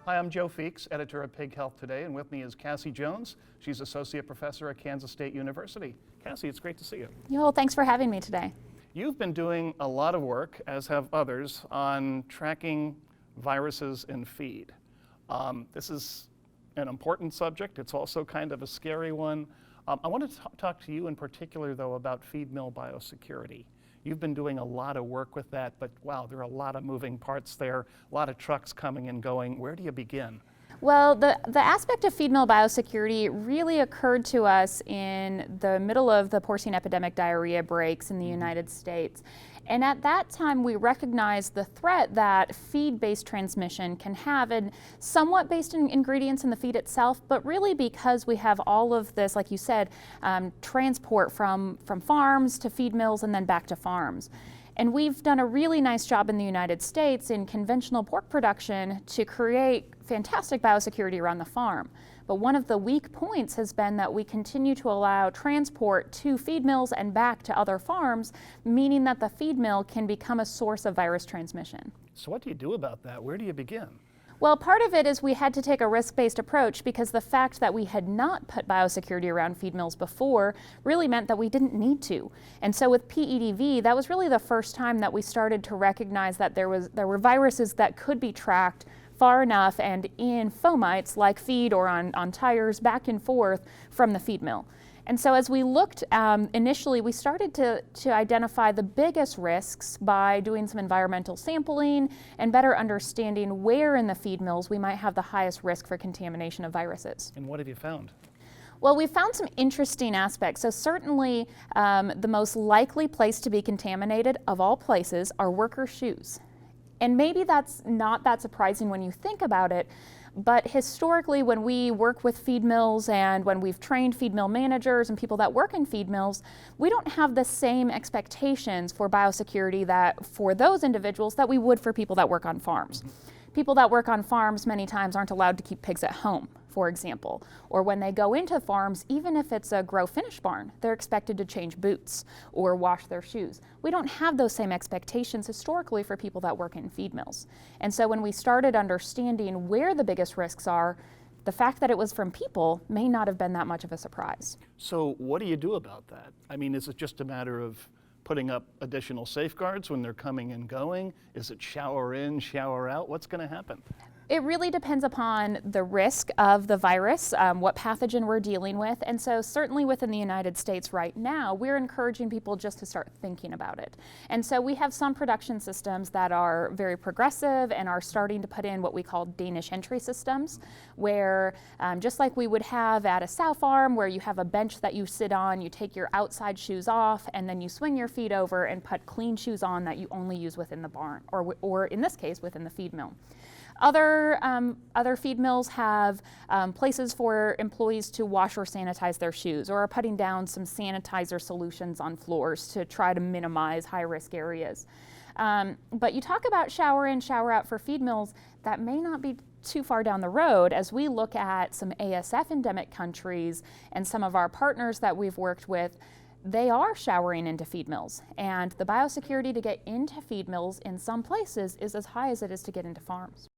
Hi, I'm Joe Feeks, editor of Pig Health Today, and with me is Cassie Jones. She's associate professor at Kansas State University. Cassie, it's great to see you. Well, thanks for having me today. You've been doing a lot of work, as have others, on tracking viruses in feed. This is an important subject. It's also kind of a scary one. I want to talk to you in particular, though, about feed mill biosecurity. You've been doing a lot of work with that, but wow, there are a lot of moving parts there, a lot of trucks coming and going. Where do you begin? Well, the aspect of feed mill biosecurity really occurred to us in the middle of the porcine epidemic diarrhea breaks in the United States. And at that time, we recognized the threat that feed-based transmission can have, and somewhat based in ingredients in the feed itself, but really because we have all of this, like you said, transport from farms to feed mills and then back to farms. And we've done a really nice job in the United States in conventional pork production to create fantastic biosecurity around the farm. But one of the weak points has been that we continue to allow transport to feed mills and back to other farms, meaning that the feed mill can become a source of virus transmission. So what do you do about that? Where do you begin? Well, part of it is we had to take a risk-based approach because the fact that we had not put biosecurity around feed mills before really meant that we didn't need to. And so with PEDV, that was really the first time that we started to recognize that there were viruses that could be tracked far enough and in fomites like feed or on tires back and forth from the feed mill. And so as we looked initially, we started to identify the biggest risks by doing some environmental sampling and better understanding where in the feed mills we might have the highest risk for contamination of viruses. And what have you found? Well, we found some interesting aspects. So certainly the most likely place to be contaminated of all places are worker shoes. And maybe that's not that surprising when you think about it, but historically when we work with feed mills and when we've trained feed mill managers and people that work in feed mills, we don't have the same expectations for biosecurity that for those individuals that we would for people that work on farms. People that work on farms many times aren't allowed to keep pigs at home, for example. Or when they go into farms, even if it's a grow-finish barn, they're expected to change boots or wash their shoes. We don't have those same expectations historically for people that work in feed mills. And so when we started understanding where the biggest risks are, the fact that it was from people may not have been that much of a surprise. So what do you do about that? I mean, is it just a matter of putting up additional safeguards when they're coming and going? Is it shower in, shower out? What's going to happen? It really depends upon the risk of the virus, what pathogen we're dealing with. And so certainly within the United States right now, we're encouraging people just to start thinking about it. And so we have some production systems that are very progressive and are starting to put in what we call Danish entry systems, where just like we would have at a sow farm where you have a bench that you sit on, you take your outside shoes off, and then you swing your feet over and put clean shoes on that you only use within the barn, or in this case, within the feed mill. Other feed mills have places for employees to wash or sanitize their shoes, or are putting down some sanitizer solutions on floors to try to minimize high-risk areas. But you talk about shower in, shower out for feed mills, that may not be too far down the road as we look at some ASF endemic countries and some of our partners that we've worked with. They are showering into feed mills, and the biosecurity to get into feed mills in some places is as high as it is to get into farms.